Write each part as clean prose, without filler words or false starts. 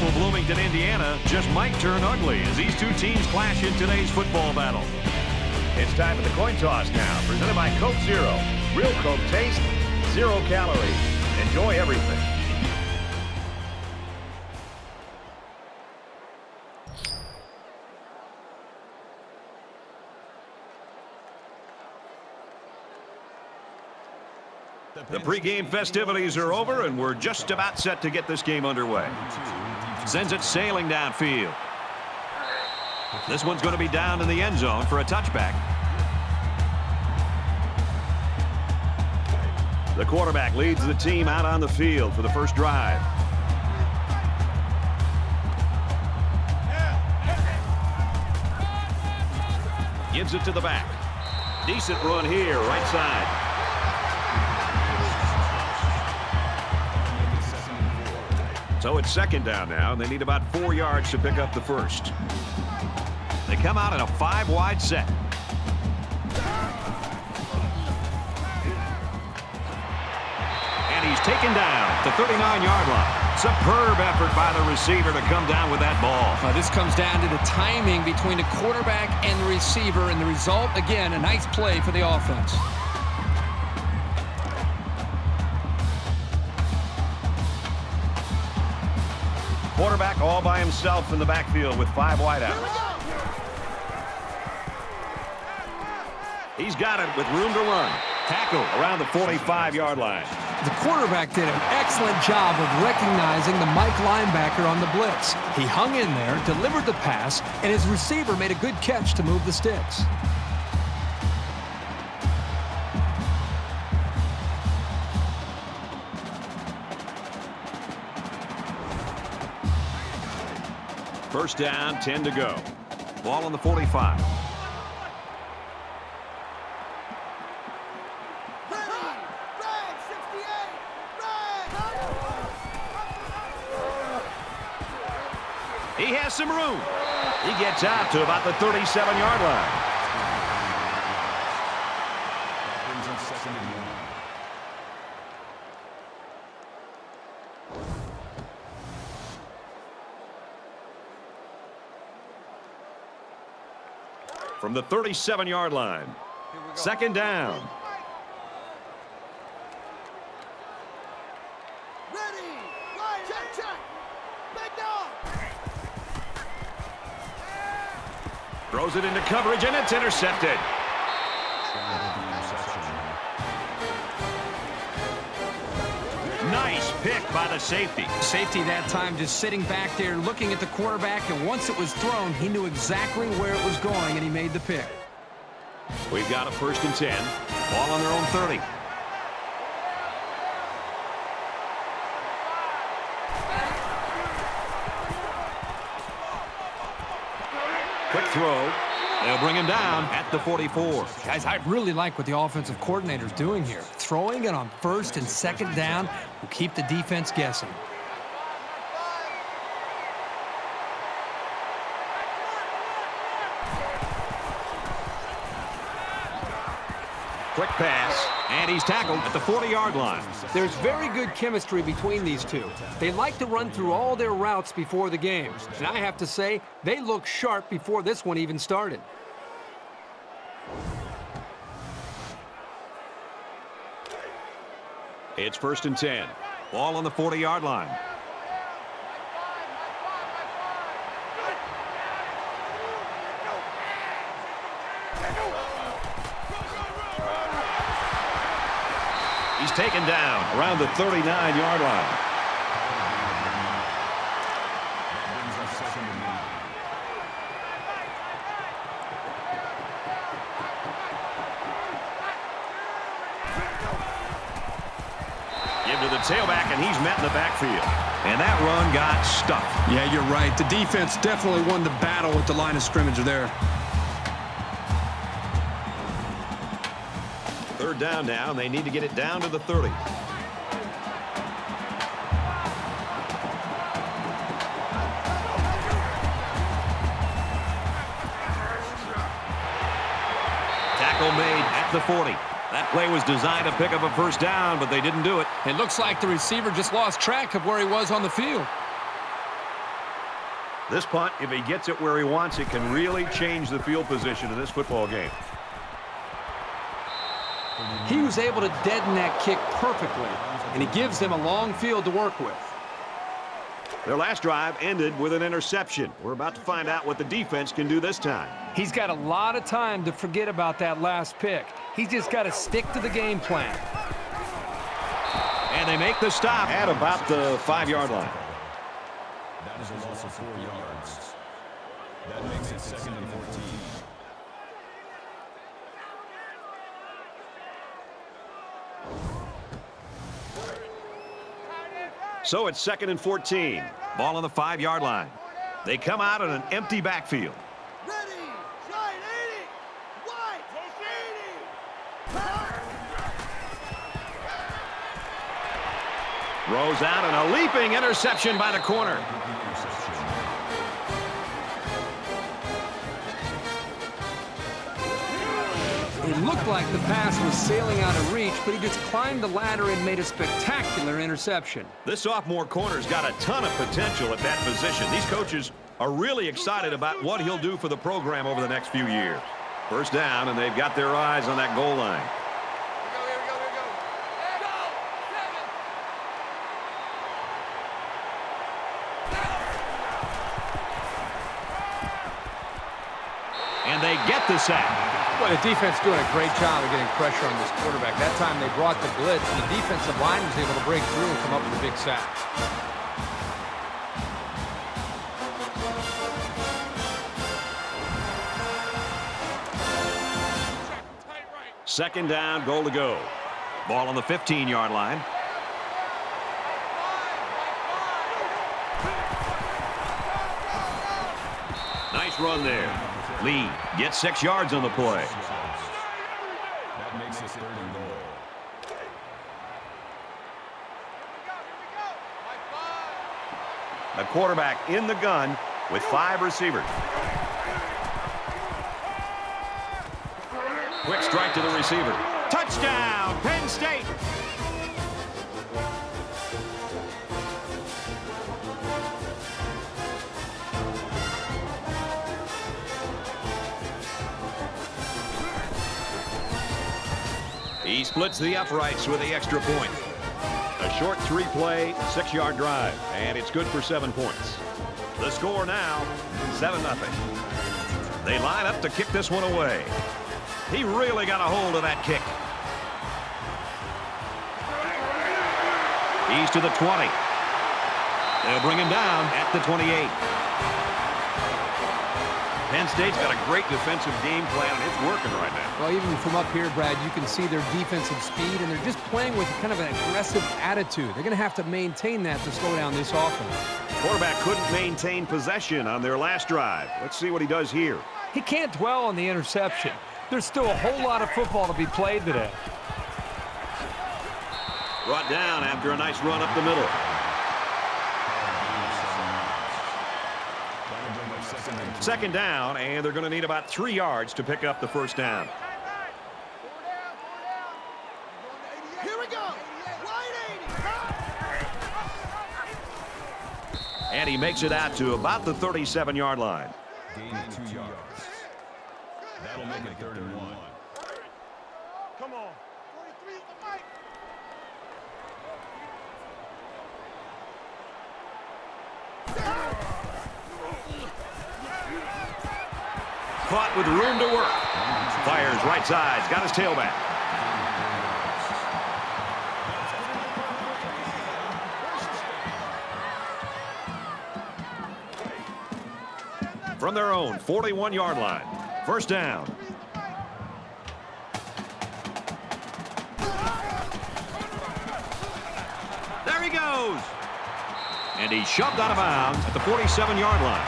rival Bloomington, Indiana, just might turn ugly as these two teams clash in today's football battle. It's time for the coin toss now, presented by Coke Zero. Real Coke taste, 0 calories. Enjoy everything. The pregame festivities are over, and we're just about set to get this game underway. Sends it sailing downfield. This one's going to be down in the end zone for a touchback. The quarterback leads the team out on the field for the first drive. Gives it to the back. Decent run here, right side. So it's second down now, and they need about 4 yards to pick up the first. They come out in a 5-wide set. And he's taken down at the 39-yard line. Superb effort by the receiver to come down with that ball. This comes down to the timing between the quarterback and the receiver, and the result, again, a nice play for the offense. Quarterback all by himself in the backfield with 5 wideouts. He's got it with room to run. Tackle around the 45-yard line. The quarterback did an excellent job of recognizing the Mike linebacker on the blitz. He hung in there, delivered the pass, and his receiver made a good catch to move the sticks. First down, 10 to go. Ball on the 45. He has some room. He gets out to about the 37-yard line. From the 37-yard line. Second down. Ready. Check, check. Back down. Throws it into coverage, and it's intercepted. Nice pick by the safety. Safety that time just sitting back there looking at the quarterback, and once it was thrown, he knew exactly where it was going, and he made the pick. We've got a 1st and 10. Ball on their own 30. Quick throw. They'll bring him down at the 44. Guys, I really like what the offensive coordinator's doing here. Throwing it on 1st and 2nd down will keep the defense guessing. Quick pass, and he's tackled at the 40-yard line. There's very good chemistry between these two. They like to run through all their routes before the game. And I have to say, they look sharp before this one even started. It's 1st and 10. Ball on the 40-yard line. He's taken down around the 39-yard line. Give to the tailback, and he's met in the backfield. And that run got stuck. Yeah, you're right. The defense definitely won the battle with the line of scrimmage there. 3rd down now, and they need to get it down to the 30. Tackle made at the 40. That play was designed to pick up a 1st down, but they didn't do it. It looks like the receiver just lost track of where he was on the field. This punt, if he gets it where he wants it, can really change the field position in this football game. He was able to deaden that kick perfectly, and he gives them a long field to work with. Their last drive ended with an interception. We're about to find out what the defense can do this time. He's got a lot of time to forget about that last pick. He's just got to stick to the game plan. And they make the stop at about the 5-yard line. That is a loss of 4 yards. That makes it 2nd and 14. So it's 2nd and 14. Ball on the 5-yard line. They come out in an empty backfield. Ready. Giant 80. Wide. 80. Throws out and a leaping interception by the corner. It looked like the pass was sailing out of reach, but he just climbed the ladder and made a spectacular interception. This sophomore corner's got a ton of potential at that position. These coaches are really excited about what he'll do for the program over the next few years. First down, and they've got their eyes on that goal line. And they get the sack. Well, the defense doing a great job of getting pressure on this quarterback. That time they brought the blitz, and the defensive line was able to break through and come up with a big sack. Second down, goal to go. Ball on the 15-yard line. Nice run there. Lee gets 6 yards on the play. That makes it 3rd and goal. A quarterback in the gun with 5 receivers. Quick strike to the receiver. Touchdown, Penn State! He splits the uprights with the extra point. A short 3-play, 6-yard drive, and it's good for 7 points. The score now, 7-0. They line up to kick this one away. He really got a hold of that kick. He's to the 20. They'll bring him down at the 28. Penn State's got a great defensive game plan, and it's working right now. Well, even from up here, Brad, you can see their defensive speed, and they're just playing with kind of an aggressive attitude. They're going to have to maintain that to slow down this offense. Quarterback couldn't maintain possession on their last drive. Let's see what he does here. He can't dwell on the interception. There's still a whole lot of football to be played today. Brought down after a nice run up the middle. Second down, and they're going to need about 3 yards to pick up the first down. Here we go. Wide 80. And he makes it out to about the 37-yard line. Gain of 2 yards. That'll make it 3rd and 1. Come on. 43 at the mic. Caught with room to work. Fires right side. Got his tailback. From their own 41-yard line. First down. There he goes. And he's shoved out of bounds at the 47-yard line.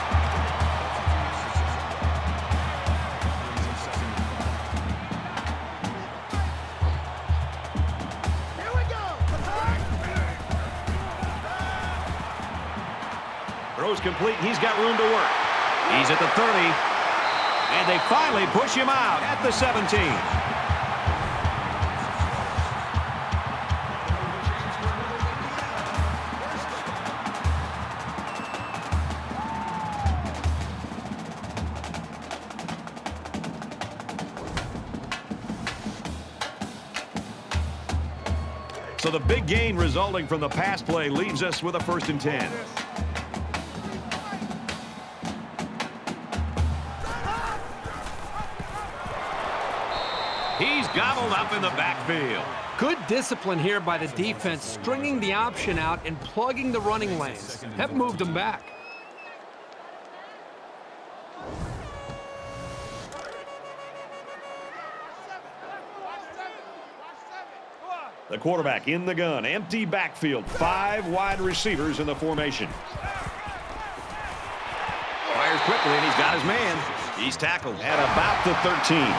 Here we go. Throws complete. He's got room to work. He's at the 30. And they finally push him out at the 17. So the big gain resulting from the pass play leaves us with a 1st and 10. He's gobbled up in the backfield. Good discipline here by the defense, stringing the option out and plugging the running lanes. That moved them back. The quarterback in the gun. Empty backfield. 5 wide receivers in the formation. Fires quickly, and he's got his man. He's tackled at about the 13.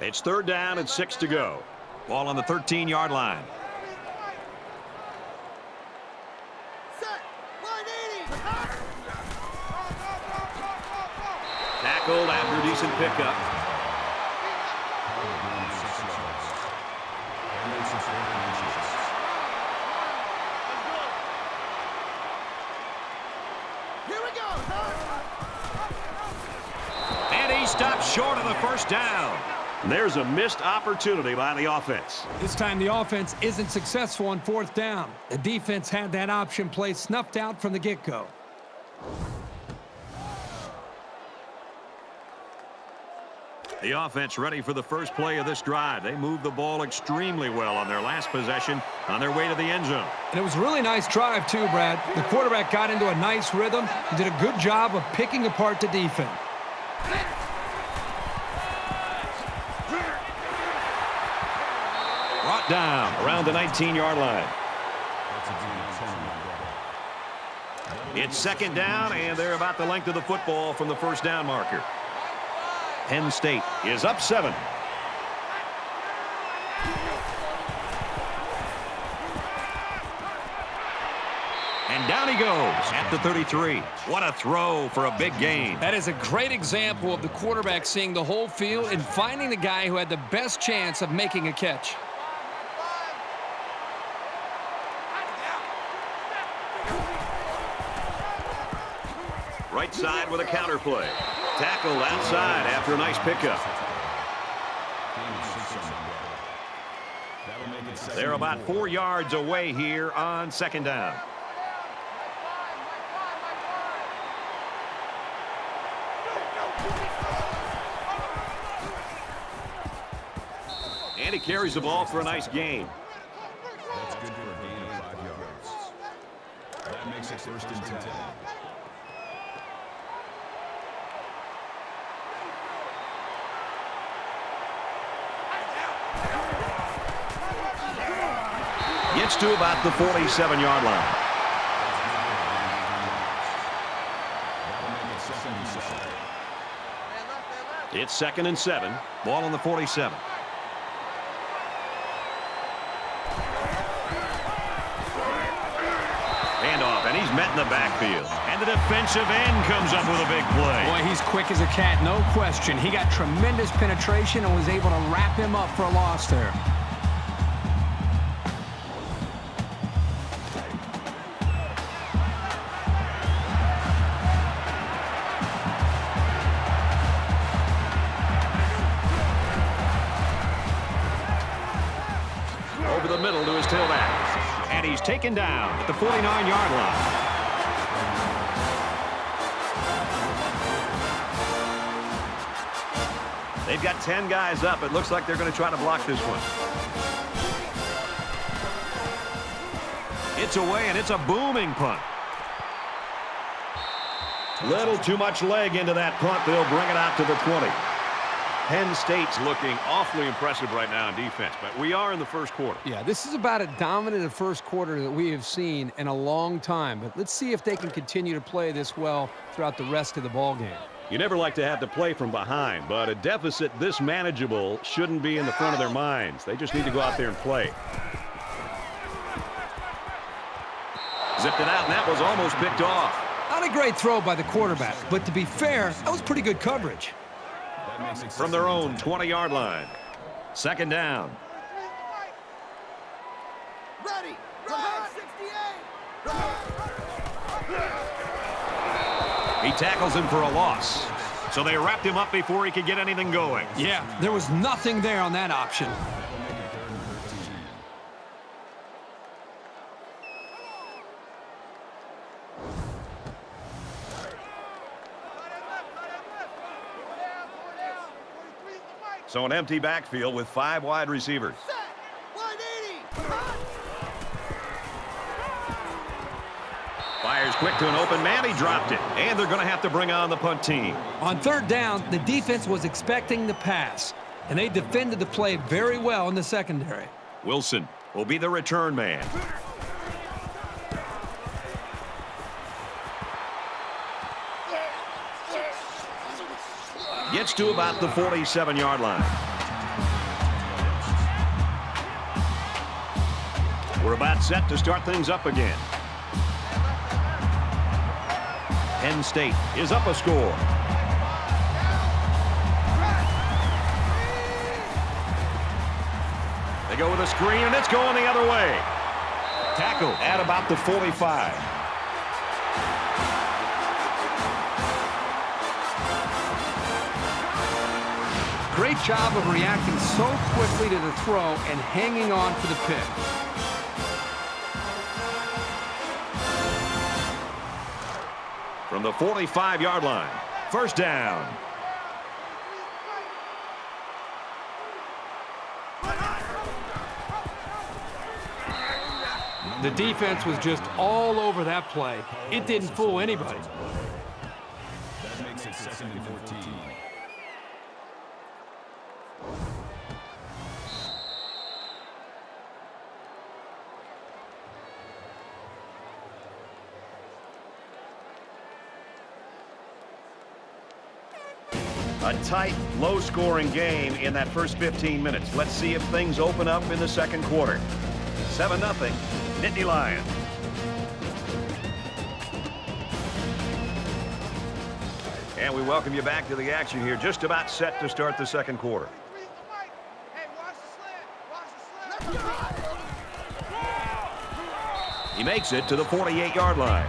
It's 3rd down and 6 to go. Ball on the 13-yard line. Tackled after a decent pickup. And he stops short of the 1st down. There's a missed opportunity by the offense. This time the offense isn't successful on 4th down. The defense had that option play snuffed out from the get-go. The offense ready for the first play of this drive. They moved the ball extremely well on their last possession on their way to the end zone. And it was a really nice drive too, Brad. The quarterback got into a nice rhythm and did a good job of picking apart the defense. Brought down around the 19-yard line. It's 2nd down, and they're about the length of the football from the 1st down marker. Penn State is up 7. And down he goes at the 33. What a throw for a big gain. That is a great example of the quarterback seeing the whole field and finding the guy who had the best chance of making a catch. Right side with a counter play. Tackled outside after a nice pickup. They're about 4 yards away here on 2nd down. And he carries the ball for a nice gain. That's good for a gain of 5 yards. That makes it 1st and 10. Gets to about the 47-yard line. It's 2nd and 7. Ball on the 47. Handoff, and he's met in the backfield. And the defensive end comes up with a big play. Boy, he's quick as a cat, no question. He got tremendous penetration and was able to wrap him up for a loss there. Over the middle to his tailback. And he's taken down at the 49-yard line. They've got 10 guys up. It looks like they're going to try to block this one. It's away, and it's a booming punt. Little too much leg into that punt. They'll bring it out to the 20. Penn State's looking awfully impressive right now in defense, but we are in the 1st quarter. Yeah, this is about as dominant a 1st quarter that we have seen in a long time. But let's see if they can continue to play this well throughout the rest of the ball game. You never like to have to play from behind, but a deficit this manageable shouldn't be in the front of their minds. They just need to go out there and play. Zipped it out, and that was almost picked off. Not a great throw by the quarterback, but to be fair, that was pretty good coverage. From their own 20-yard line. 2nd down. He tackles him for a loss. So they wrapped him up before he could get anything going. Yeah, there was nothing there on that option. So an empty backfield with 5 wide receivers. Fires quick to an open man. He dropped it. And they're going to have to bring on the punt team. On third down, the defense was expecting the pass, and they defended the play very well in the secondary. Wilson will be the return man. Gets to about the 47-yard line. We're about set to start things up again. Penn State is up a score. They go with a screen, and it's going the other way. Tackle at about the 45. Great job of reacting so quickly to the throw and hanging on for the pick. From the 45-yard line, first down. The defense was just all over that play. It didn't fool anybody. That makes it 2nd and 14. A tight, low-scoring game in that first 15 minutes. Let's see if things open up in the second quarter. 7-0, Nittany Lions. And we welcome you back to the action here. Just about set to start the second quarter. He makes it to the 48-yard line.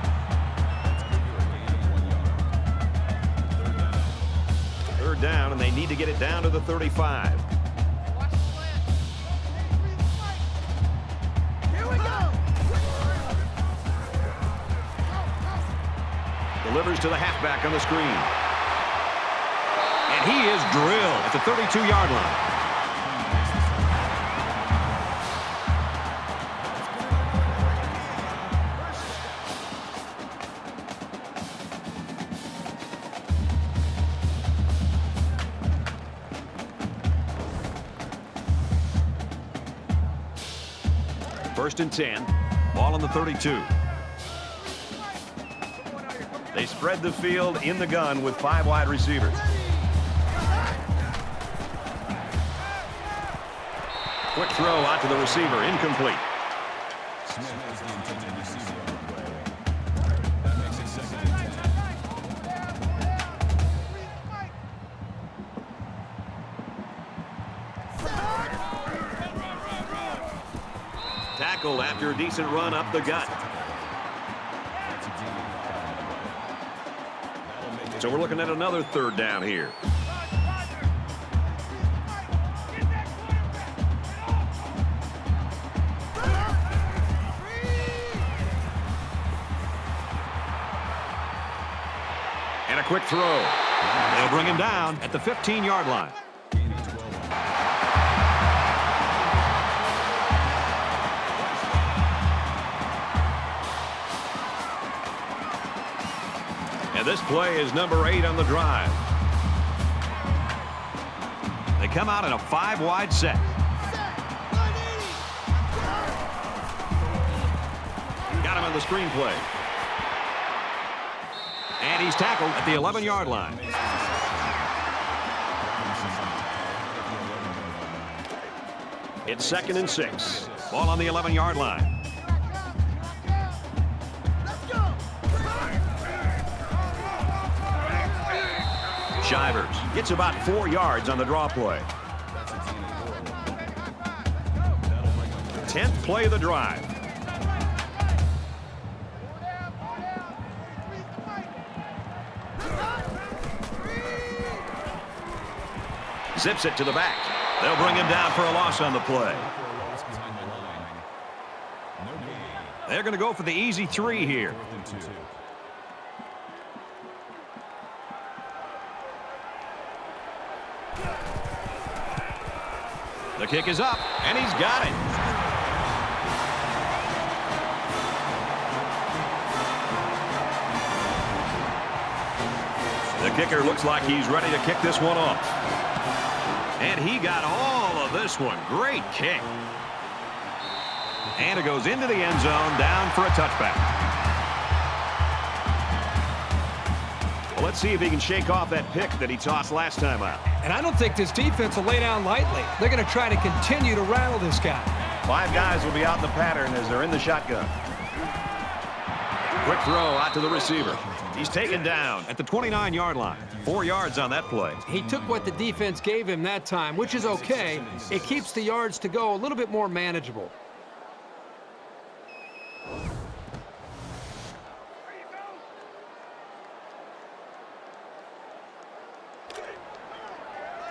Third down, and they need to get it down to the 35. Delivers to the halfback on the screen. And he is drilled at the 32-yard line. First and 10. Ball on the 32. They spread the field in the gun with 5 wide receivers. Quick throw out to the receiver, incomplete. Smith is the intended receiver on the play. That makes it 2nd and 10. Tackled after a decent run up the gut. So we're looking at another third down here. And a quick throw. They'll bring him down at the 15-yard line. And this play is number 8 on the drive. They come out in a 5-wide set. Got him on the screen play. And he's tackled at the 11-yard line. It's 2nd and 6. Ball on the 11-yard line. Shivers gets about 4 yards on the draw play. 10th play of the drive. Zips it to the back. They'll bring him down for a loss on the play. They're going to go for the easy 3 here. The kick is up, and he's got it. The kicker looks like he's ready to kick this one off. And he got all of this one. Great kick. And it goes into the end zone, down for a touchback. Well, let's see if he can shake off that pick that he tossed last time out. And I don't think this defense will lay down lightly. They're going to try to continue to rattle this guy. 5 guys will be out in the pattern as they're in the shotgun. Quick throw out to the receiver. He's taken down at the 29-yard line. 4 yards on that play. He took what the defense gave him that time, which is okay. It keeps the yards to go a little bit more manageable.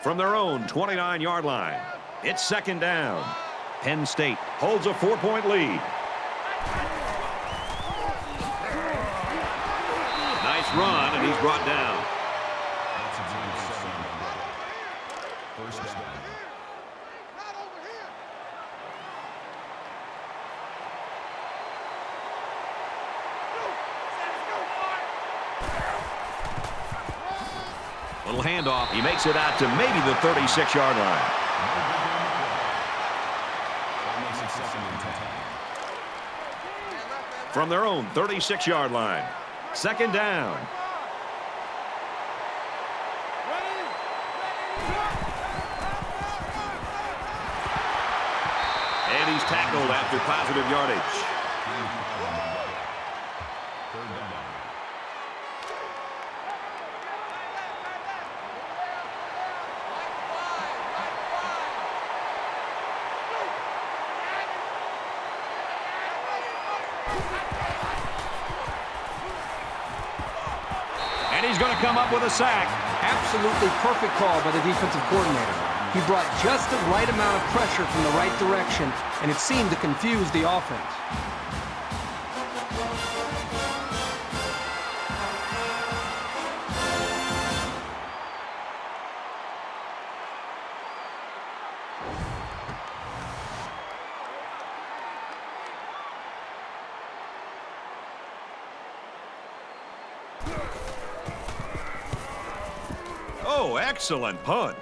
From their own 29-yard line, it's second down. Penn State holds a 4-point lead. Nice run, and he's brought down. Little handoff. He makes it out to maybe the 36-yard line. From their own 36-yard line. Second down. And he's tackled after positive yardage. And he's going to come up with a sack. Absolutely perfect call by the defensive coordinator. He brought just the right amount of pressure from the right direction, and it seemed to confuse the offense. Oh, excellent punt.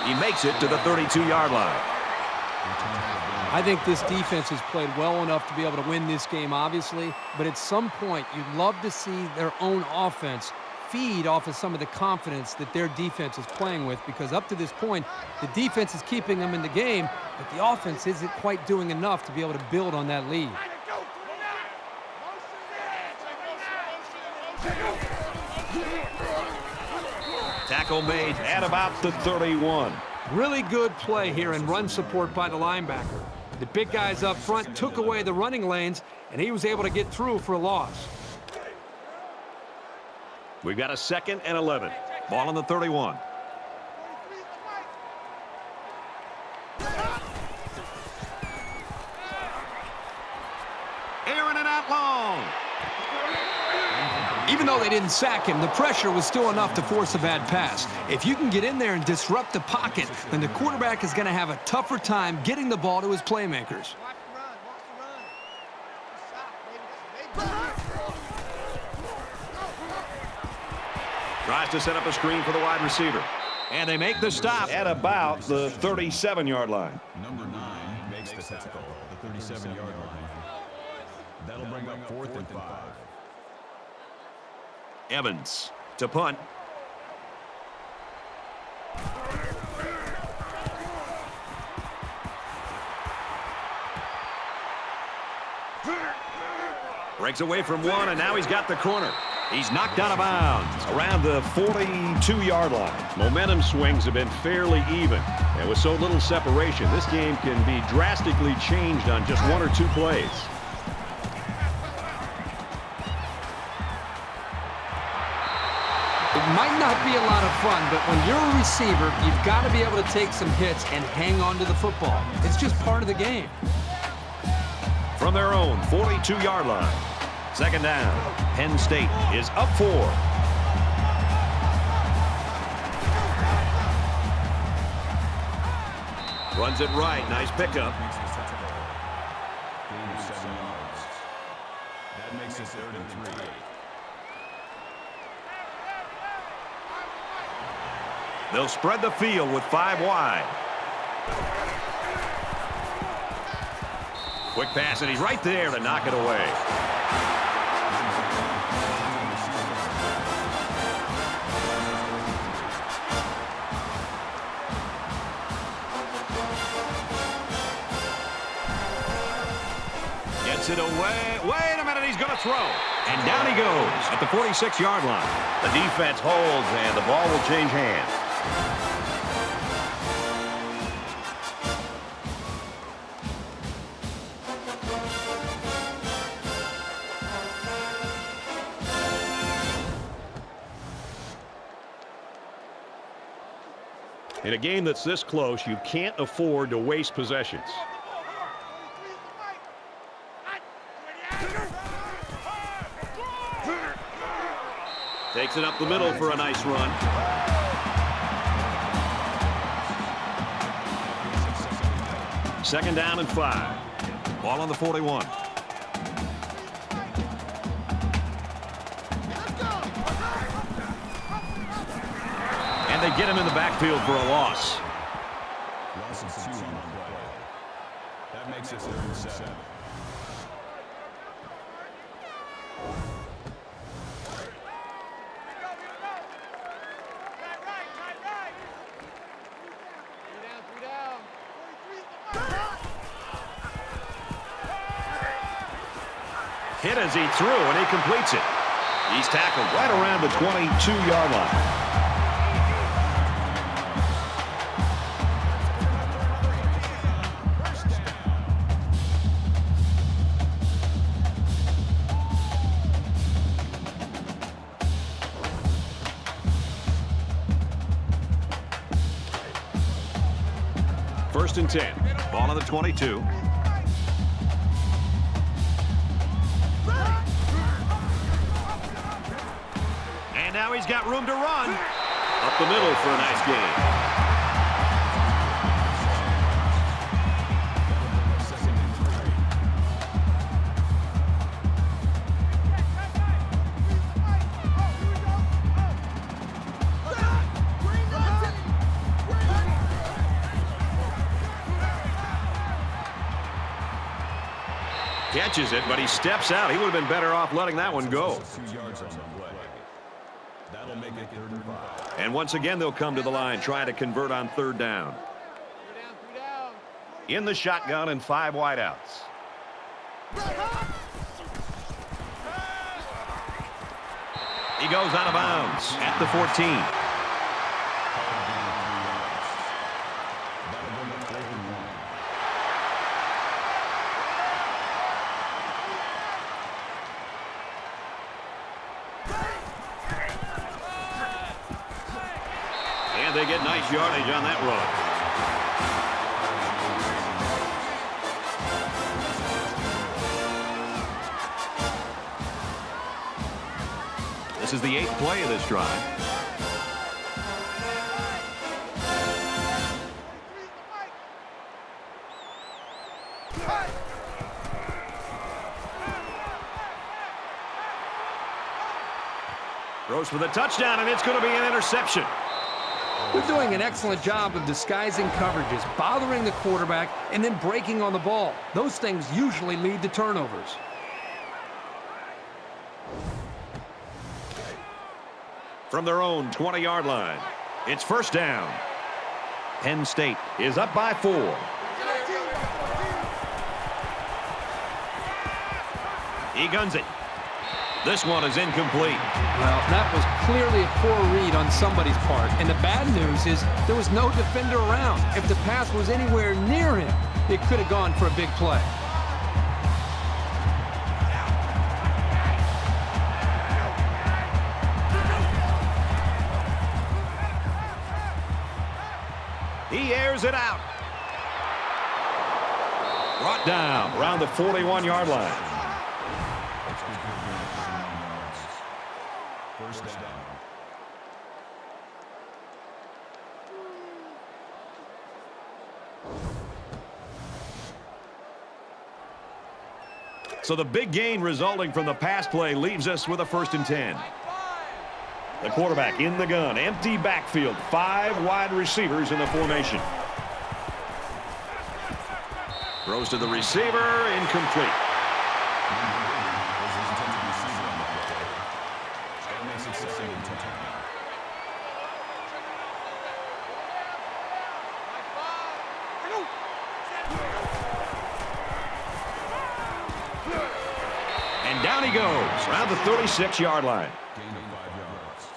He makes it to the 32-yard line. I think this defense has played well enough to be able to win this game, obviously, but at some point, you'd love to see their own offense feed off of some of the confidence that their defense is playing with, because up to this point, the defense is keeping them in the game, but the offense isn't quite doing enough to be able to build on that lead. Tackle made at about the 31. Really good play here and run support by the linebacker. The big guys up front took away the running lanes, and he was able to get through for a loss. We've got a 2nd and 11. Ball on the 31. Airing it out long. Even though they didn't sack him, the pressure was still enough to force a bad pass. If you can get in there and disrupt the pocket, then the quarterback is going to have a tougher time getting the ball to his playmakers. Tries to set up a screen for the wide receiver. And they make the stop at about the 37-yard line. Number 9 makes the tackle, the 37-yard line. That'll bring up 4th and 5. Evans to punt. Breaks away from one, and now he's got the corner. He's knocked out of bounds around the 42-yard line. Momentum swings have been fairly even. And with so little separation, this game can be drastically changed on just 1 or 2 plays. It might not be a lot of fun, but when you're a receiver, you've got to be able to take some hits and hang on to the football. It's just part of the game. From their own 42-yard line. Second down. Penn State is up 4. Runs it right. Nice pickup. Gain of 7 yards. That makes it 3rd and 3. They'll spread the field with 5 wide. Quick pass, and he's right there to knock it away. Gets it away. Wait a minute, he's going to throw. And down he goes at the 46-yard line. The defense holds, and the ball will change hands. In a game that's this close, you can't afford to waste possessions. Takes it up the middle for a nice run. Second down and 5. Ball on the 41. And they get him in the backfield for a loss. Loss of 2 on the play. That makes it 3rd and 7. Hit as he threw, and he completes it. He's tackled right around the 22-yard line. First and 10. Ball on the 22. And now he's got room to run. Up the middle for a nice gain. Catches it, but he steps out. He would have been better off letting that one go. 2 yards on the play. That'll make it 3rd and 5. And once again, they'll come to the line trying to convert on 3rd down. In the shotgun and 5 wideouts. He goes out of bounds at the 14. And they get nice yardage on that run. This is the 8th play of this drive. Throws for the touchdown, and it's going to be an interception. They're doing an excellent job of disguising coverages, bothering the quarterback, and then breaking on the ball. Those things usually lead to turnovers. From their own 20-yard line, it's first down. Penn State is up by 4. He guns it. This one is incomplete. Well, that was clearly a poor read on somebody's part. And the bad news is there was no defender around. If the pass was anywhere near him, it could have gone for a big play. throws it out. Brought down around the 41-yard line. First down. So the big gain resulting from the pass play leaves us with a 1st and 10. The quarterback in the gun. Empty backfield. 5 wide receivers in the formation. Throws to the receiver. Incomplete. That makes it 2nd and 10. And down he goes around the 36-yard line. Gain of 5 yards.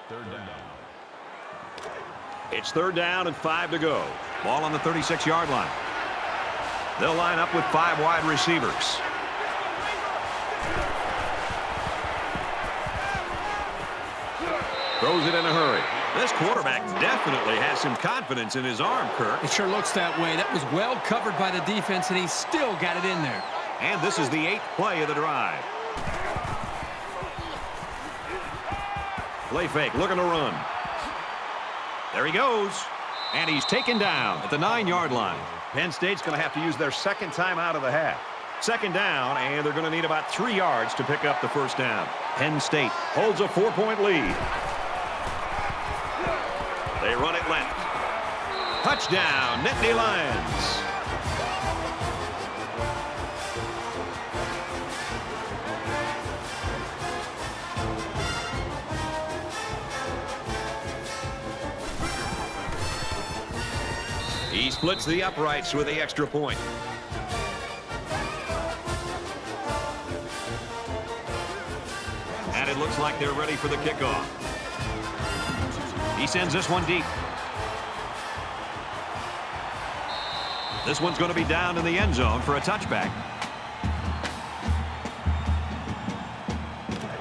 3rd down. It's 3rd down and 5 to go. Ball on the 36-yard line. They'll line up with 5 wide receivers. Throws it in a hurry. This quarterback definitely has some confidence in his arm, Kirk. It sure looks that way. That was well covered by the defense, and he still got it in there. And this is the 8th play of the drive. Play fake, looking to run. There he goes. And he's taken down at the 9-yard line. Penn State's going to have to use their 2nd time out of the half. 2nd down, and they're going to need about 3 yards to pick up the 1st down. Penn State holds a 4-point lead. They run it left. Touchdown, Nittany Lions. He splits the uprights with the extra point. And it looks like they're ready for the kickoff. He sends this one deep. This one's going to be down in the end zone for a touchback.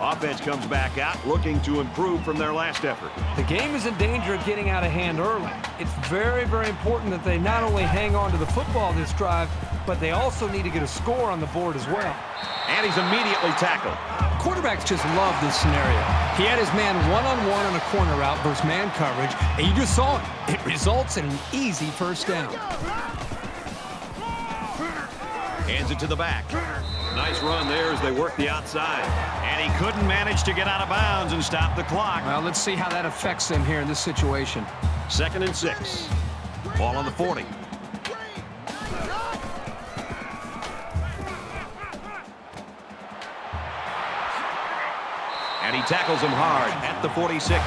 Offense comes back out looking to improve from their last effort. The game is in danger of getting out of hand early. It's very, very important that they not only hang on to the football this drive, but they also need to get a score on the board as well. And he's immediately tackled. Quarterbacks just love this scenario. He had his man one-on-one on a corner route versus man coverage, and you just saw it. It results in an easy 1st down. Hands it to the back. Nice run there as they work the outside. And he couldn't manage to get out of bounds and stop the clock. Well, let's see how that affects them here in this situation. 2nd and 6. Ball on the 40. And he tackles him hard at the 46.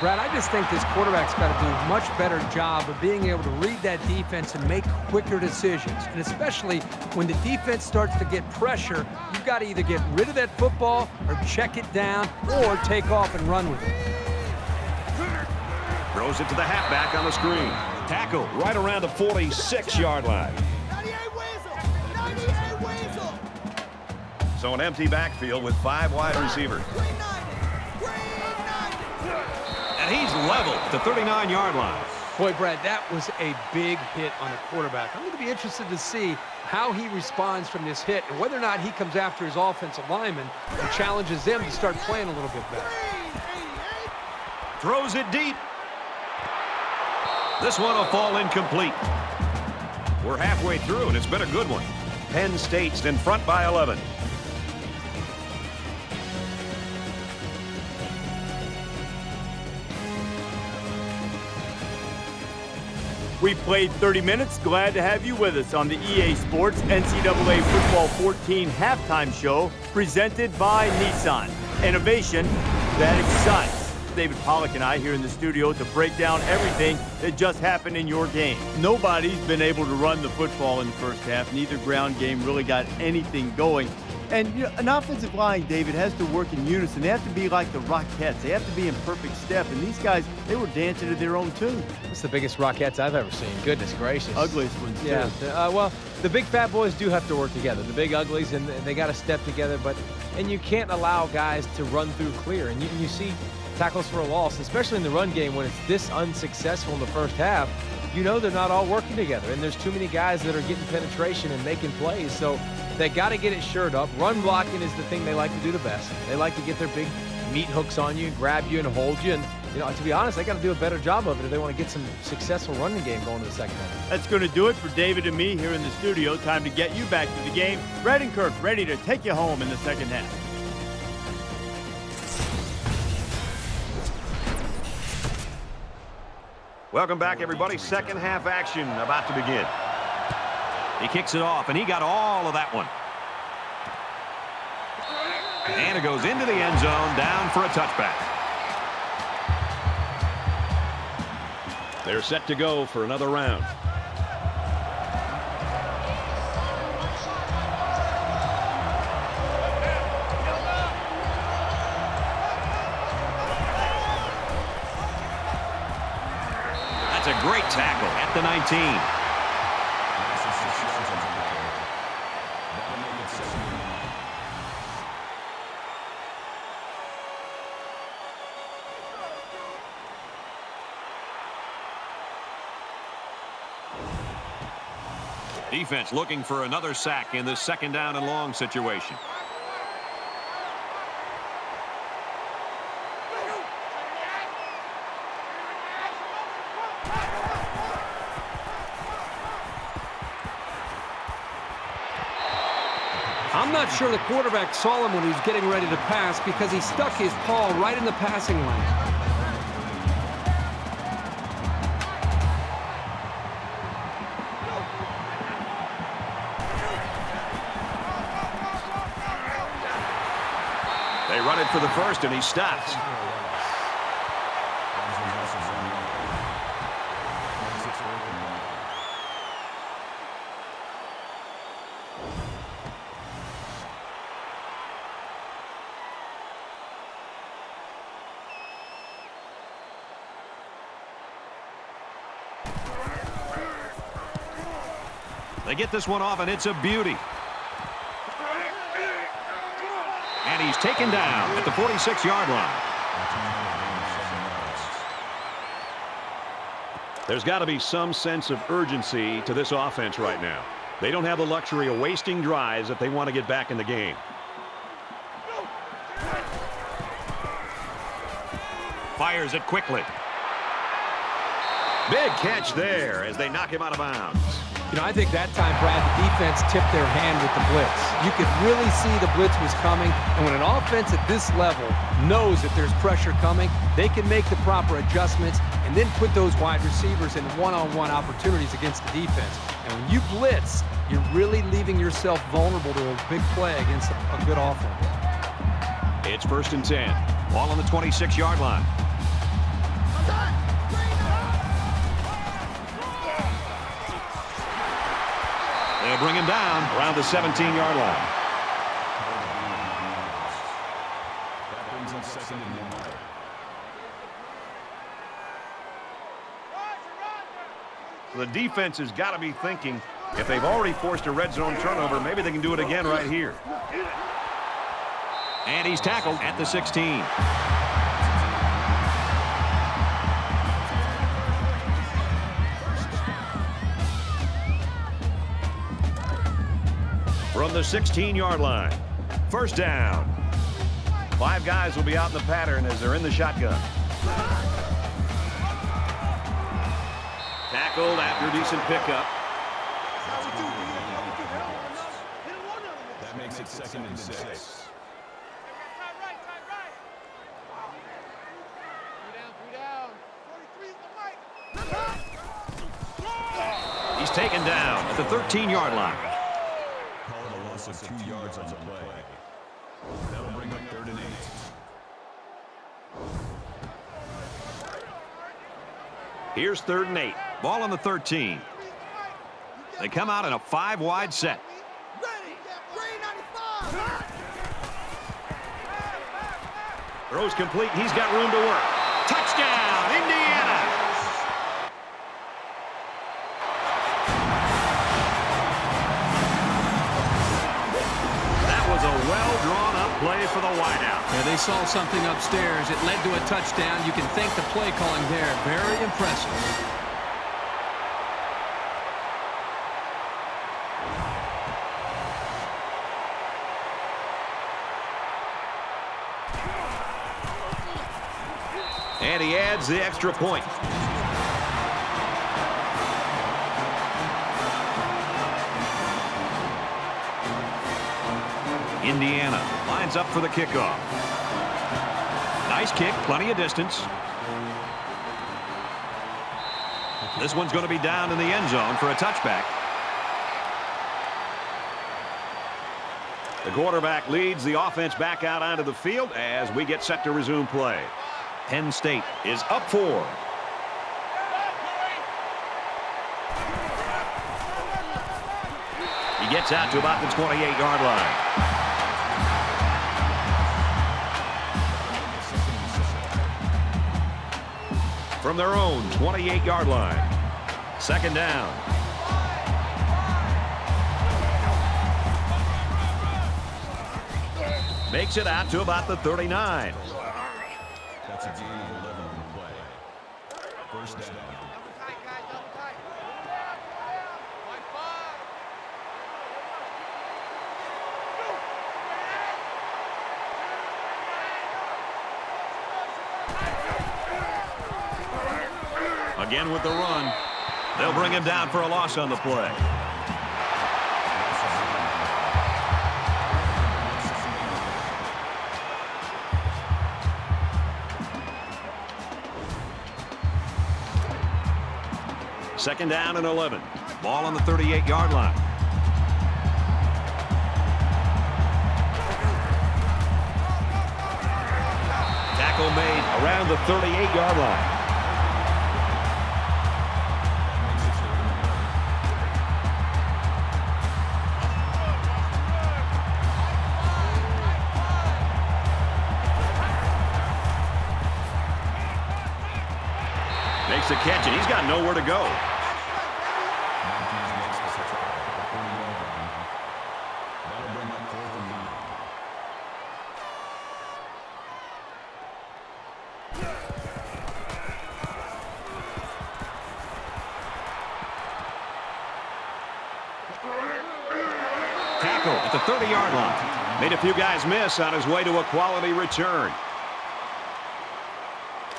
Brad, I just think this quarterback's got to do a much better job of being able to read that defense and make quicker decisions. And especially when the defense starts to get pressure, you've got to either get rid of that football or check it down or take off and run with it. Throws it to the halfback on the screen. Tackle right around the 46-yard line. So an empty backfield with 5 wide receivers. And he's leveled at the 39-yard line. Boy, Brad, that was a big hit on the quarterback. I'm going to be interested to see how he responds from this hit and whether or not he comes after his offensive lineman and challenges them to start playing a little bit better. Throws it deep. This one will fall incomplete. We're halfway through, and it's been a good one. Penn State's in front by 11. We played 30 minutes. Glad to have you with us on the EA Sports NCAA Football 14 halftime show presented by Nissan. Innovation that excites. David Pollack and I here in the studio to break down everything that just happened in your game. Nobody's been able to run the football in the first half. Neither ground game really got anything going. And you know, an offensive line, David, has to work in unison. They have to be like the Rockettes. They have to be in perfect step. And these guys, they were dancing to their own tune. It's the biggest Rockettes I've ever seen. Goodness gracious. Ugliest ones, too. Yeah. Well, the big fat boys do have to work together. The big uglies, and they got to step together. And you can't allow guys to run through clear. And you see tackles for a loss, especially in the run game when it's this unsuccessful in the first half. You know they're not all working together, and there's too many guys that are getting penetration and making plays. So they got to get it shored up. Run blocking is the thing they like to do the best. They like to get their big meat hooks on you, grab you, and hold you. And you know, to be honest, they got to do a better job of it if they want to get some successful running game going to the second half. That's going to do it for David and me here in the studio. Time to get you back to the game. Brad and Kirk ready to take you home in the second half. Welcome back, everybody. Second half action about to begin. He kicks it off, and he got all of that one. And it goes into the end zone, down for a touchback. They're set to go for another round. That's a great tackle at the 19. Defense looking for another sack in this second down and long situation. I'm not sure the quarterback saw him when he was getting ready to pass because he stuck his paw right in the passing lane. They run it for the first, and he stops. They get this one off, and it's a beauty. And he's taken down at the 46-yard line. There's got to be some sense of urgency to this offense right now. They don't have the luxury of wasting drives if they want to get back in the game. Fires it quickly. Big catch there as they knock him out of bounds. You know, I think that time, Brad, the defense tipped their hand with the blitz. You could really see the blitz was coming, and when an offense at this level knows that there's pressure coming, they can make the proper adjustments and then put those wide receivers in one-on-one opportunities against the defense. And when you blitz, you're really leaving yourself vulnerable to a big play against a good offense. It's 1st and 10. Ball on the 26-yard line. They'll bring him down around the 17-yard line. That brings up 2nd and 1. The defense has got to be thinking, if they've already forced a red zone turnover, maybe they can do it again right here. And he's tackled at the 16. From the 16-yard line, 1st down. 5 guys will be out in the pattern as they're in the shotgun. Tackled after a decent pickup. That makes it 2nd and 6. He's taken down at the 13-yard line. Call it a loss of 2 yards on the play. That'll bring up 3rd and 8. Here's 3rd and 8. Ball on the 13. They come out in a 5-wide set. Throws complete. He's got room to work. Touchdown, Indiana! That was a well-drawn-up play for the wideout. Yeah, they saw something upstairs. It led to a touchdown. You can thank the play calling there. Very impressive. And he adds the extra point. Indiana lines up for the kickoff. Nice kick, plenty of distance. This one's going to be down in the end zone for a touchback. The quarterback leads the offense back out onto the field as we get set to resume play. Penn State is up 4. He gets out to about the 28-yard line. From their own 28-yard line. Second down. Makes it out to about the 39. That's a gain of 11 on the play. First down. Again with the run. They'll bring him down for a loss on the play. Second down and 11. Ball on the 38-yard line. Tackle made around the 38-yard line. Makes the catch, and he's got nowhere to go. Tackle at the 30-yard line. Made a few guys miss on his way to a quality return.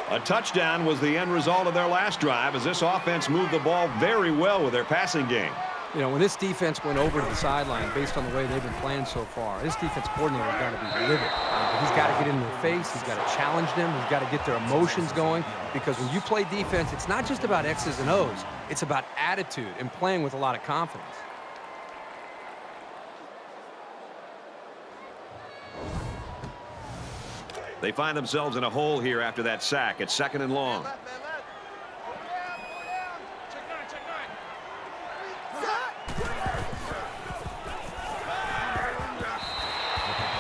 A touchdown was the end result of their last drive as this offense moved the ball very well with their passing game. You know, when this defense went over to the sideline based on the way they've been playing so far, this defense coordinator has got to be livid. He's got to get in their face. He's got to challenge them. He's got to get their emotions going, because when you play defense, it's not just about X's and O's. It's about attitude and playing with a lot of confidence. They find themselves in a hole here after that sack. It's second and long.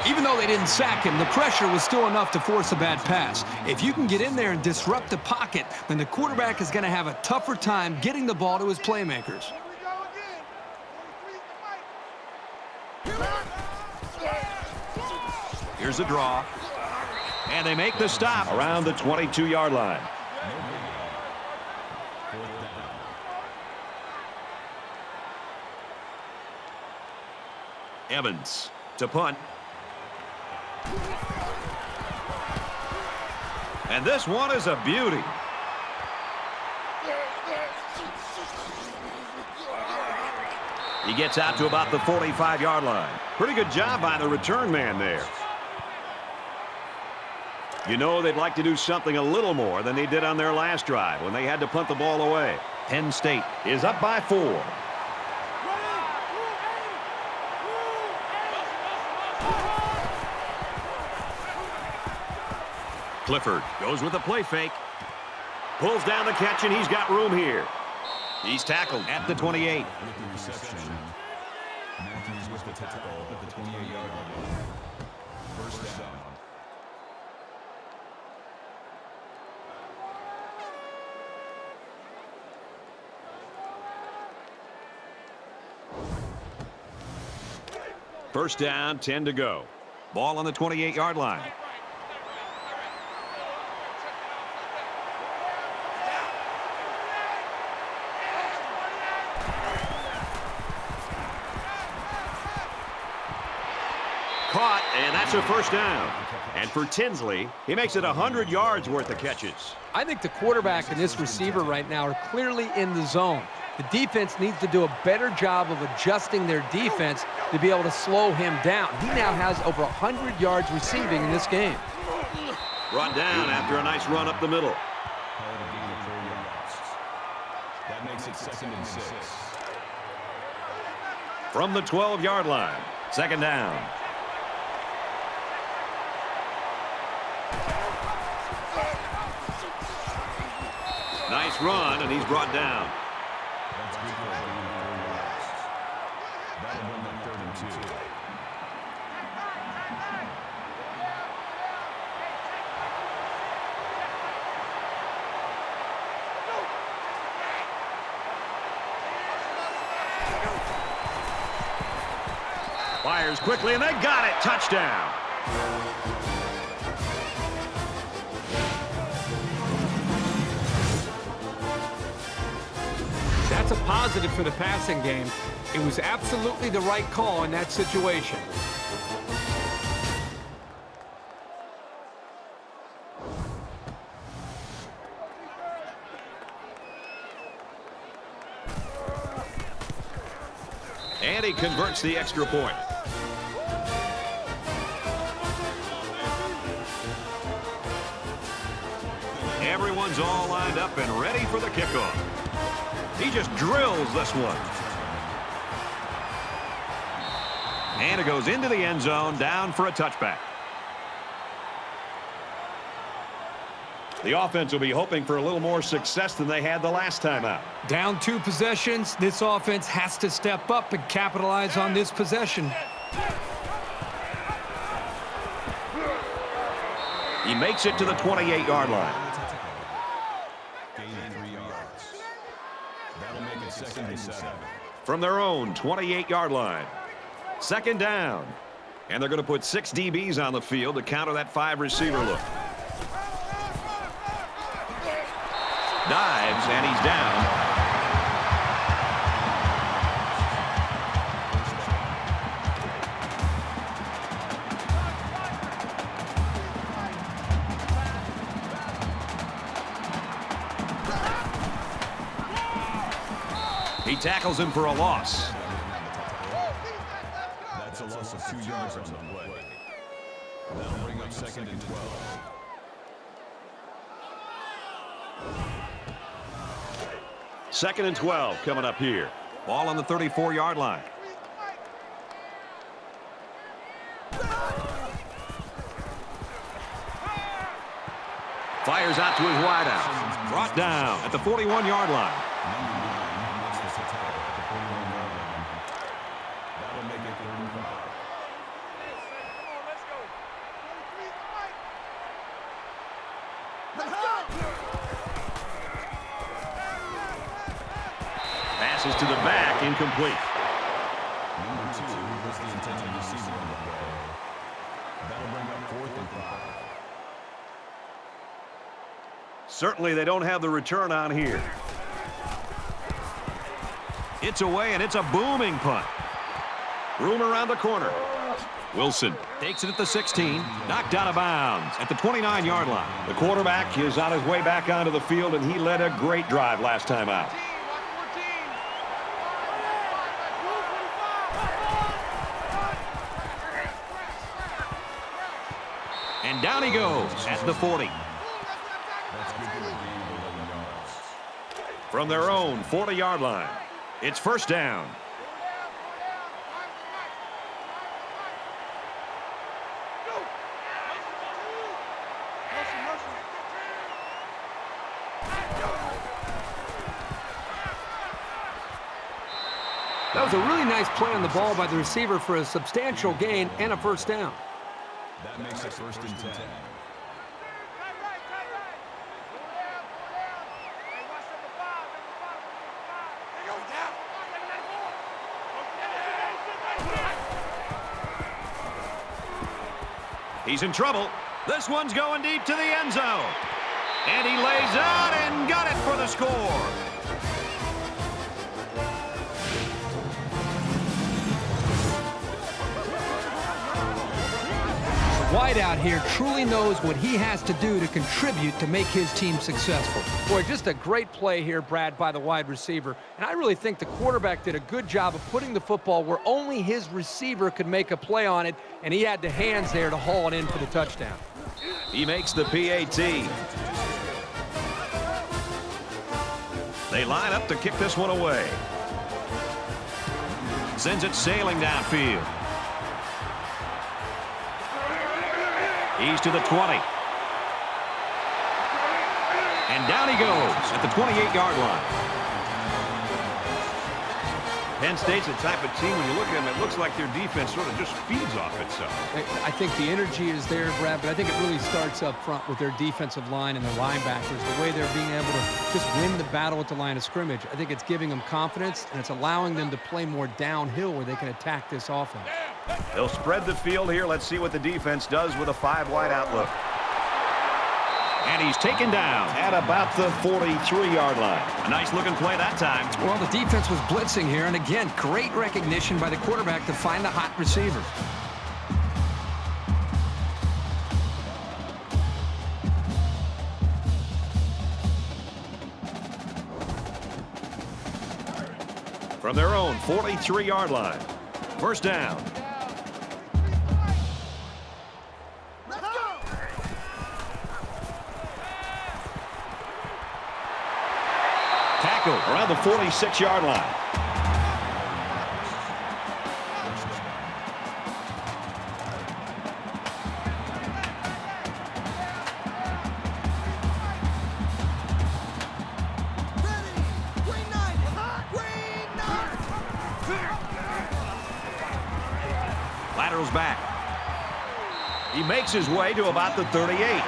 Even though they didn't sack him, the pressure was still enough to force a bad pass. If you can get in there and disrupt the pocket, then the quarterback is going to have a tougher time getting the ball to his playmakers. Here's a draw. And they make the stop around the 22-yard line. Evans to punt. And this one is a beauty. He gets out to about the 45-yard line. Pretty good job by the return man there. You know they'd like to do something a little more than they did on their last drive when they had to punt the ball away. Penn State is up by 4. Clifford goes with a play fake. Pulls down the catch, and he's got room here. He's tackled at the 28. With the reception, Matthews with the tackle at the 28-yard line. First down, 10 to go. Ball on the 28-yard line. Caught, and that's a first down. And for Tinsley, he makes it 100 yards worth of catches. I think the quarterback and this receiver right now are clearly in the zone. The defense needs to do a better job of adjusting their defense to be able to slow him down. He now has over 100 yards receiving in this game. Brought down after a nice run up the middle. That makes it 2nd and 6. From the 12-yard line, second down. Nice run, and he's brought down. That's good for 3 yards. That'll bring up 3rd and 2. Fires quickly, and they got it. Touchdown. That's a positive for the passing game. It was absolutely the right call in that situation. And he converts the extra point. Everyone's all lined up and ready for the kickoff. He just drills this one. And it goes into the end zone, down for a touchback. The offense will be hoping for a little more success than they had the last time out. Down 2 possessions, this offense has to step up and capitalize on this possession. He makes it to the 28-yard line. Gain of 3 yards. That'll make it 2nd and 7. From their own 28-yard line. Second down. And they're going to put 6 DBs on the field to counter that 5-receiver look. Dives, and he's down. He tackles him for a loss. That's a loss of 2 yards on the play. That'll bring up 2nd and 12. Second and 12 coming up here. Ball on the 34-yard line. Fires out to his wideout. Brought down at the 41-yard line. That'll make it 3rd and 5. Passes to the back, incomplete. Number 2 was the intended receiver on the play. That'll bring up 4th and 5. Certainly they don't have the return on here. It's away, and it's a booming punt. Room around the corner. Wilson takes it at the 16, knocked out of bounds at the 29-yard line. The quarterback is on his way back onto the field, and he led a great drive last time out. And down he goes at the 40. That's good for a gain of 11 yards. From their own 40-yard line, it's first down. That was a really nice play on the ball by the receiver for a substantial gain and a first down. That makes it 1st and 10. He's in trouble. This one's going deep to the end zone. And he lays out and got it for the score. Wideout here truly knows what he has to do to contribute to make his team successful. Boy, just a great play here, Brad, by the wide receiver. And I really think the quarterback did a good job of putting the football where only his receiver could make a play on it, and he had the hands there to haul it in for the touchdown. He makes the PAT. They line up to kick this one away. Sends it sailing downfield. He's to the 20. And down he goes at the 28-yard line. Penn State's the type of team, when you look at them, it looks like their defense sort of just feeds off itself. I think the energy is there, Brad, but I think it really starts up front with their defensive line and their linebackers, the way they're being able to just win the battle at the line of scrimmage. I think it's giving them confidence, and it's allowing them to play more downhill where they can attack this offense. They'll spread the field here. Let's see what the defense does with a 5-wide outlook. And he's taken down At about the 43-yard line. a nice-looking play that time. Well, the defense was blitzing here, and again, great recognition by the quarterback to find the hot receiver. From their own 43-yard line. First down. Tackle around the 46-yard line. Laterals back. He makes his way to about the 38.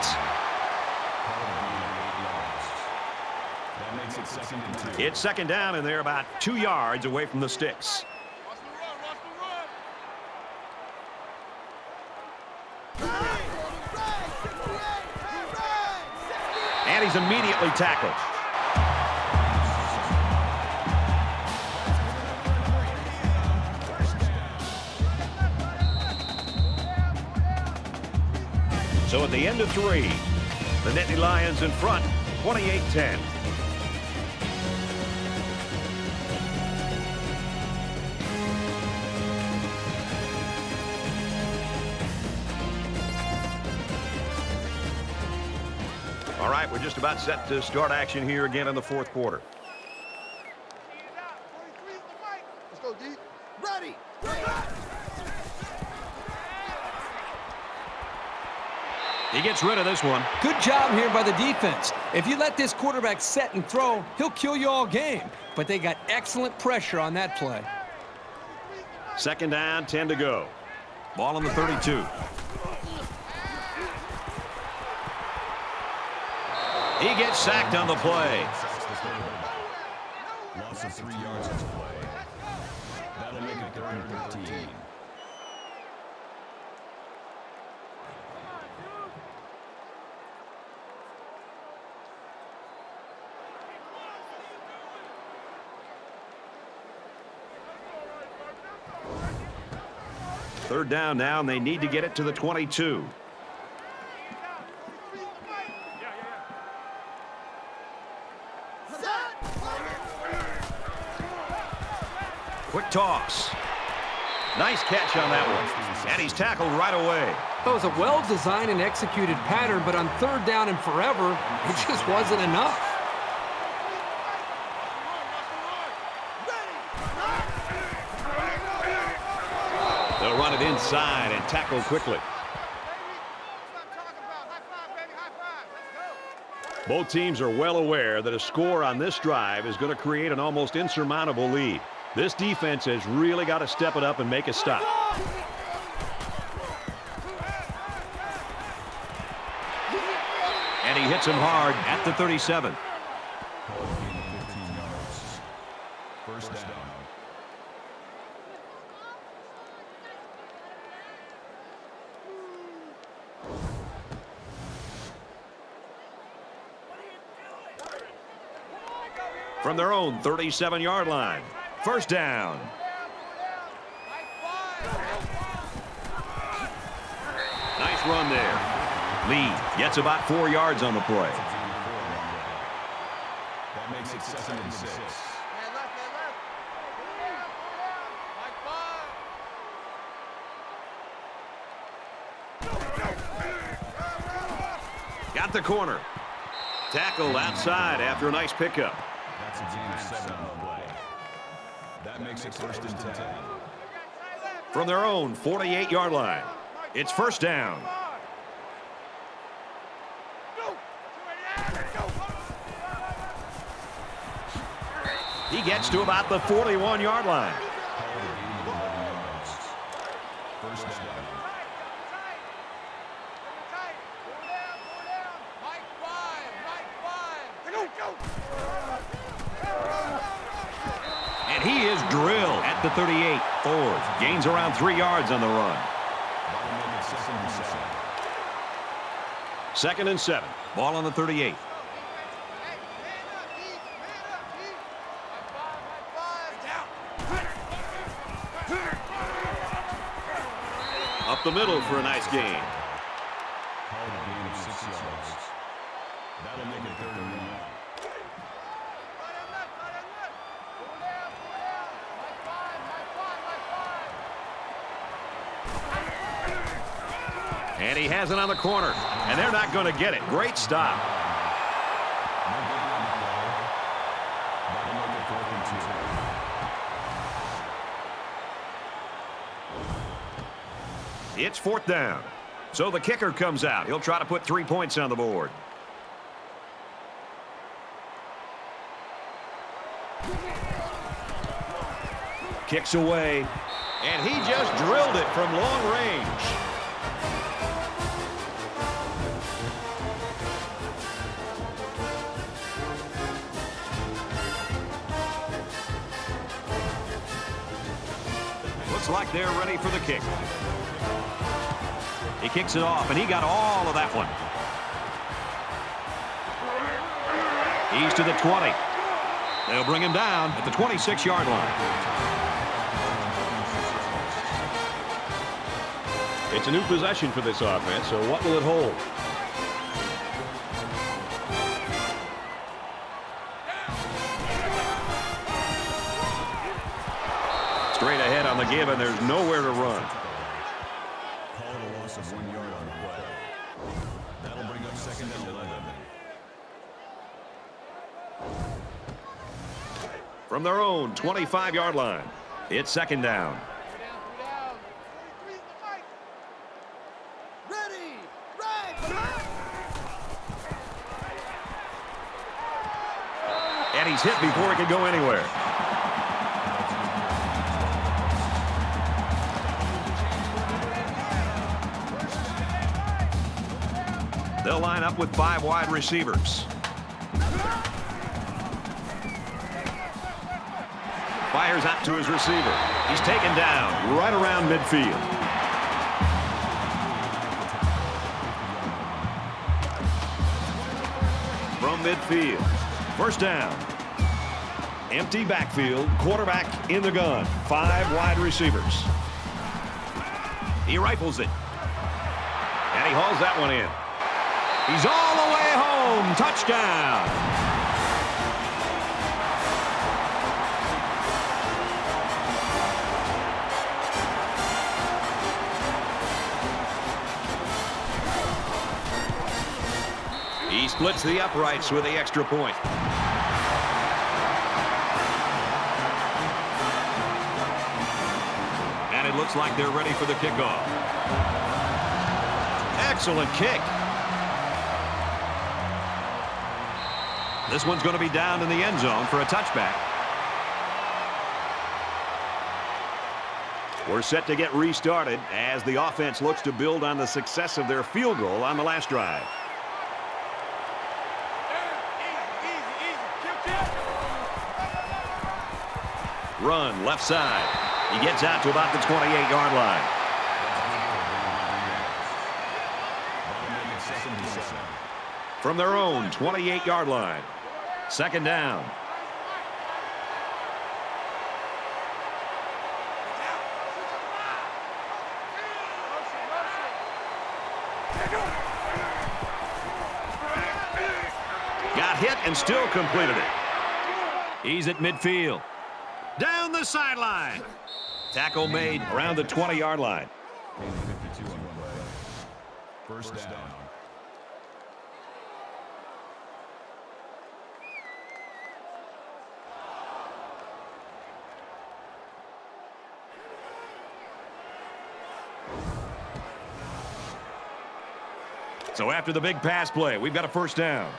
It's second down, and they're about 2 yards away from the sticks. And he's immediately tackled. So at the end of 3, the Nittany Lions in front, 28-10. All right, we're just about set to start action here again in the fourth quarter. Let's go, D. Ready. He gets rid of this one. Good job here by the defense. If you let this quarterback set and throw, he'll kill you all game. But they got excellent pressure on that play. Second down, 10 to go. Ball on the 32. He gets sacked on the play. Loss of 3 yards this play. That'll make it 3rd and 13. Third down now, and they need to get it to the 22. Quick toss. Nice catch on that one. And he's tackled right away. That was a well-designed and executed pattern, but on third down and forever, it just wasn't enough. They'll run it inside and tackle quickly. Both teams are well aware that a score on this drive is going to create an almost insurmountable lead. This defense has really got to step it up and make a stop. And he hits him hard at the 37. First down. From their own 37-yard line. First down. Nice run there. Lee gets about 4 yards on the play. That makes it 2nd and 6. Got the corner. Tackled outside after a nice pickup. That's a gain of 7 on the play. That makes it 1st and 10. From their own 48-yard line. It's first down. He gets to about the 41-yard line. First down. And he is drilled at the 38. Ford gains around 3 yards on the run. That'll make it 2nd and 7. 2nd and 7. Ball on the 38. Up the middle for a nice gain. Called a gain of 6 yards. That'll make it 3rd and 1. And he has it on the corner. And they're not going to get it. Great stop. That'll make it 4th and 2. It's 4th down. So the kicker comes out. He'll try to put 3 points on the board. Kicks away. And he just drilled it from long range. Looks like they're ready for the kick. He kicks it off, and he got all of that one. He's to the 20. They'll bring him down at the 26-yard line. It's a new possession for this offense, so what will it hold? Straight ahead on the give, and there's nowhere to run. Called a loss of 1 yard on the play. That'll bring up 2nd and 11. From their own 25-yard line, it's 2nd down. And he's hit before he can go anywhere. They'll line up with 5 wide receivers. Fires out to his receiver. He's taken down right around midfield. From midfield. First down. Empty backfield. Quarterback in the gun. 5 wide receivers. He rifles it. And he hauls that one in. He's all the way home. Touchdown. He splits the uprights with the extra point. And it looks like they're ready for the kickoff. Excellent kick. This one's going to be down in the end zone for a touchback. We're set to get restarted as the offense looks to build on the success of their field goal on the last drive. Run left side. He gets out to about the 28-yard line. From their own 28-yard line. 2nd down. Got hit and still completed it. He's at midfield. Down the sideline. Tackle made around the 20-yard line. 52 on the play. First down. So after the big pass play, we've got a first down.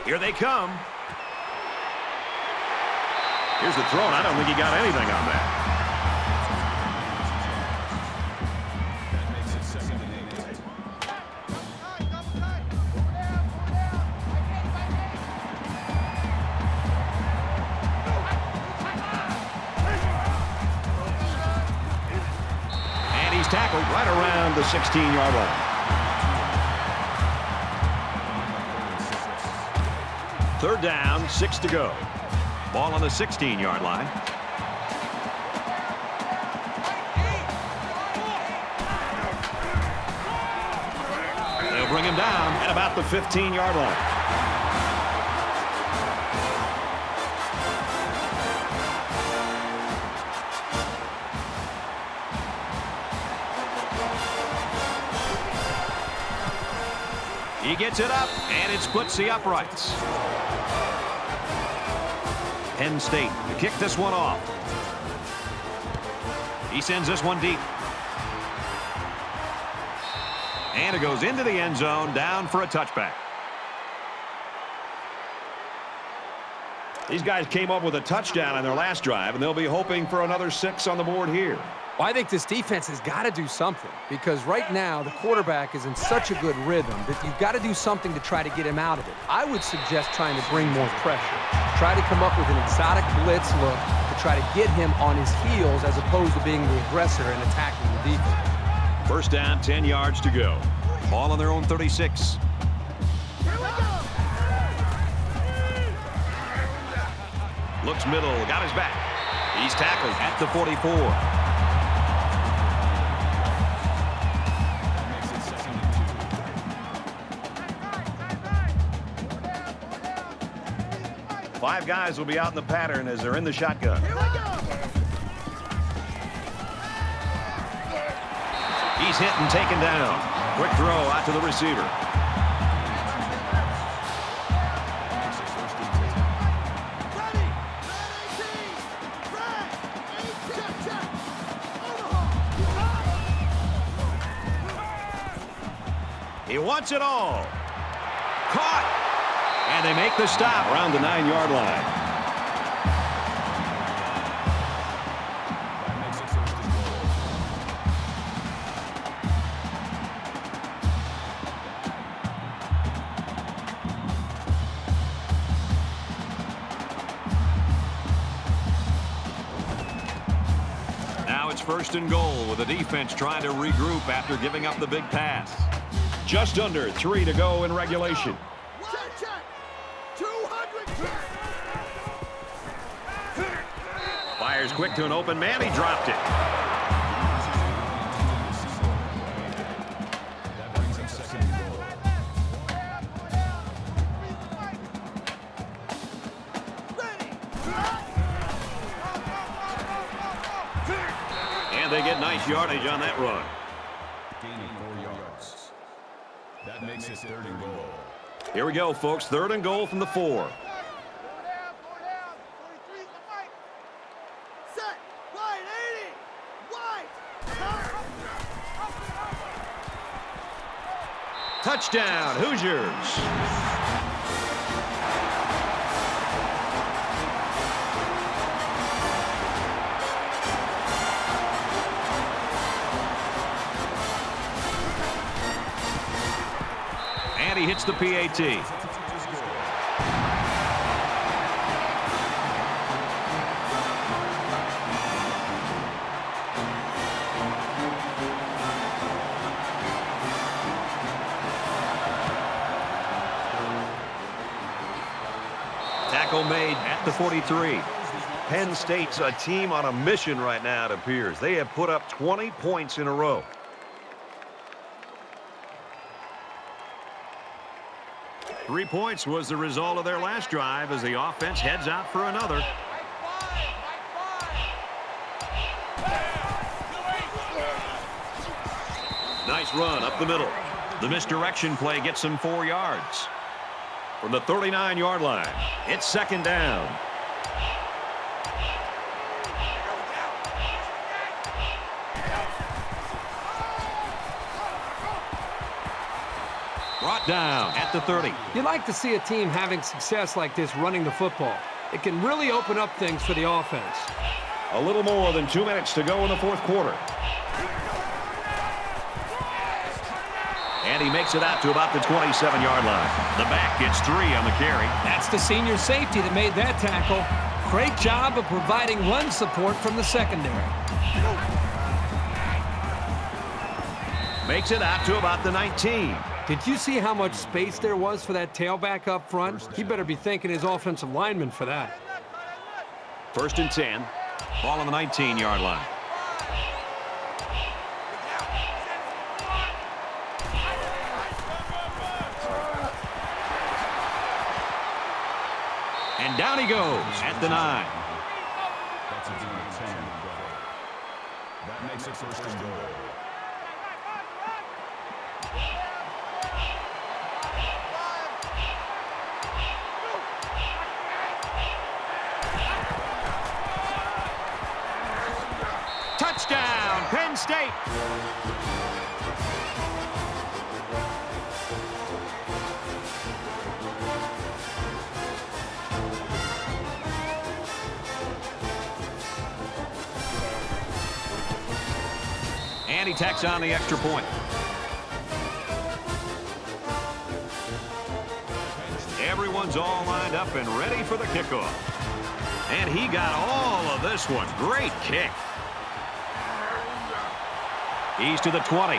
Here they come. Here's the throw, and I don't think he got anything on that. That makes it 2nd and 8. And he's tackled right around the 16-yard line. Third down, 6 to go. Ball on the 16-yard line. They'll bring him down at about the 15-yard line. He gets it up, and it splits the uprights. Penn State to kick this one off. He sends this one deep. And it goes into the end zone, down for a touchback. These guys came up with a touchdown on their last drive, and they'll be hoping for another 6 on the board here. Well, I think this defense has got to do something because right now the quarterback is in such a good rhythm that you've got to do something to try to get him out of it. I would suggest trying to bring more pressure. Try to come up with an exotic blitz look to try to get him on his heels as opposed to being the aggressor and attacking the defense. First down, 10 yards to go. Ball on their own 36. Looks middle, got his back. He's tackled at the 44. 5 guys will be out in the pattern as they're in the shotgun. He's hit and taken down. Quick throw out to the receiver. He wants it all. Caught. And they make the stop around the 9-yard line. That makes it 1st and goal. Now it's 1st and goal with the defense trying to regroup after giving up the big pass. Just under 3 to go in regulation. Fires quick to an open man. He dropped it. That brings him 2nd and goal. And they get nice yardage on that run. Gaining 4 yards. That makes it 3rd and goal. Here we go, folks. 3rd and goal from the 4. Touchdown, Hoosiers. And he hits the PAT. Tackle made at the 43. Penn State's a team on a mission right now, it appears. They have put up 20 points in a row. Three points was the result of their last drive as the offense heads out for another. Nice run up the middle. The misdirection play gets them 4 yards. From the 39-yard line, it's second down. Brought down at the 30. You like to see a team having success like this running the football. It can really open up things for the offense. A little more than 2 minutes to go in the fourth quarter. And he makes it out to about the 27-yard line. The back gets 3 on the carry. That's the senior safety that made that tackle. Great job of providing run support from the secondary. Makes it out to about the 19. Did you see how much space there was for that tailback up front? He better be thanking his offensive lineman for that. First and 10. Ball on the 19-yard line. And down he goes at the 9. That's a gain of 10. That makes it first and goal. Touchdown, Penn State. And he tacks on the extra point. Everyone's all lined up and ready for the kickoff. And he got all of this one. Great kick. He's to the 20.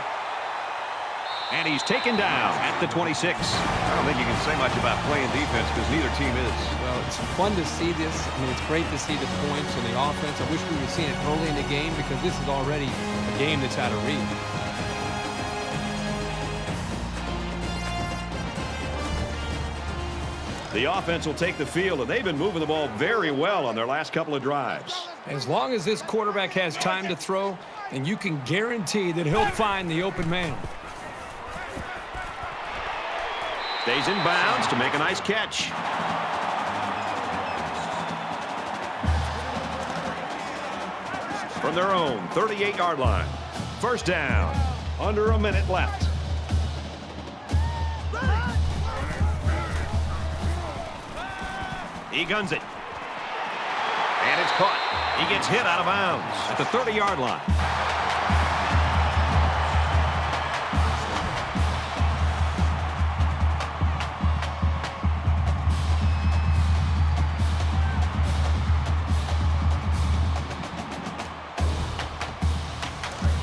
And he's taken down at the 26. I don't think you can say much about playing defense because neither team is. Well, it's fun to see this. I mean, it's great to see the points and the offense. I wish we would have seen it early in the game because this is already a game that's out of reach. The offense will take the field, and they've been moving the ball very well on their last couple of drives. As long as this quarterback has time to throw, then you can guarantee that he'll find the open man. Stays in bounds to make a nice catch. From their own 38-yard line. First down. Under a minute left. He guns it. And it's caught. He gets hit out of bounds at the 30-yard line.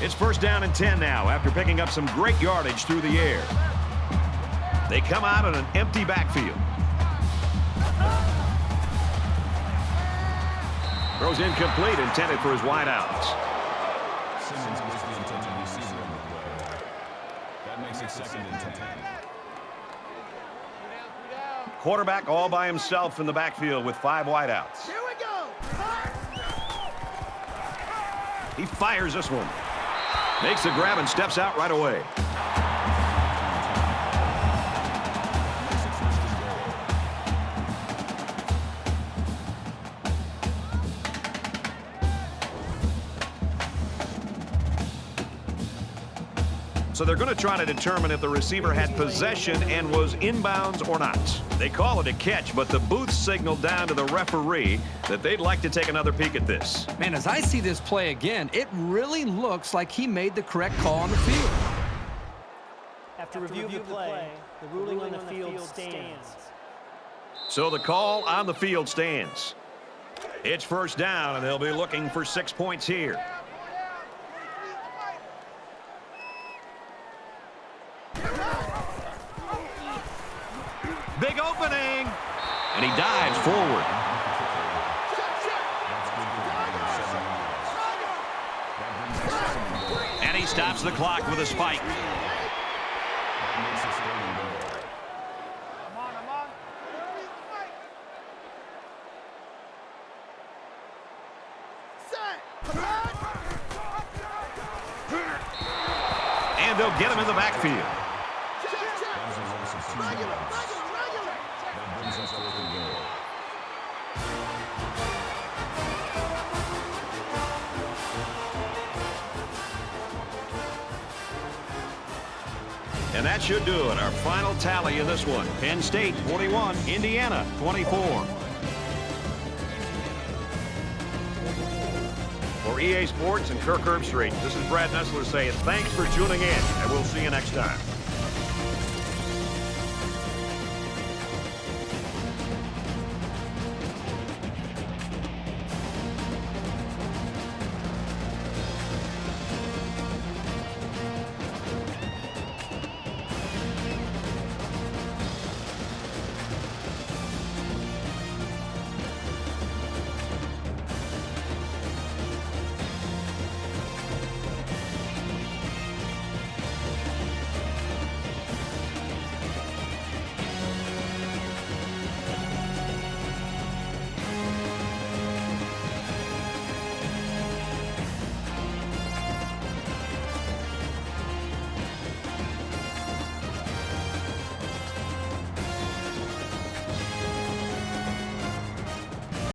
It's first down and 10 now after picking up some great yardage through the air. They come out in an empty backfield. Throws incomplete, intended for his wideouts. Simmons was the intended receiver on the play. That makes it second and 10. Quarterback all by himself in the backfield with 5 wideouts. Here we go. He fires this one. Makes the grab and steps out right away. So they're going to try to determine if the receiver had possession and was inbounds or not. They call it a catch, but the booth signaled down to the referee that they'd like to take another peek at this. Man, as I see this play again, it really looks like he made the correct call on the field. After review of the play, the ruling on the field stands. So the call on the field stands. It's first down, and they'll be looking for 6 points here. Big opening. And he dives forward. And he stops the clock with a spike. And they'll get him in the backfield. And that should do it. Our final tally in this one. Penn State 41, Indiana 24. For EA Sports and Kirk Herbstreit, this is Brad Nessler saying thanks for tuning in, and we'll see you next time.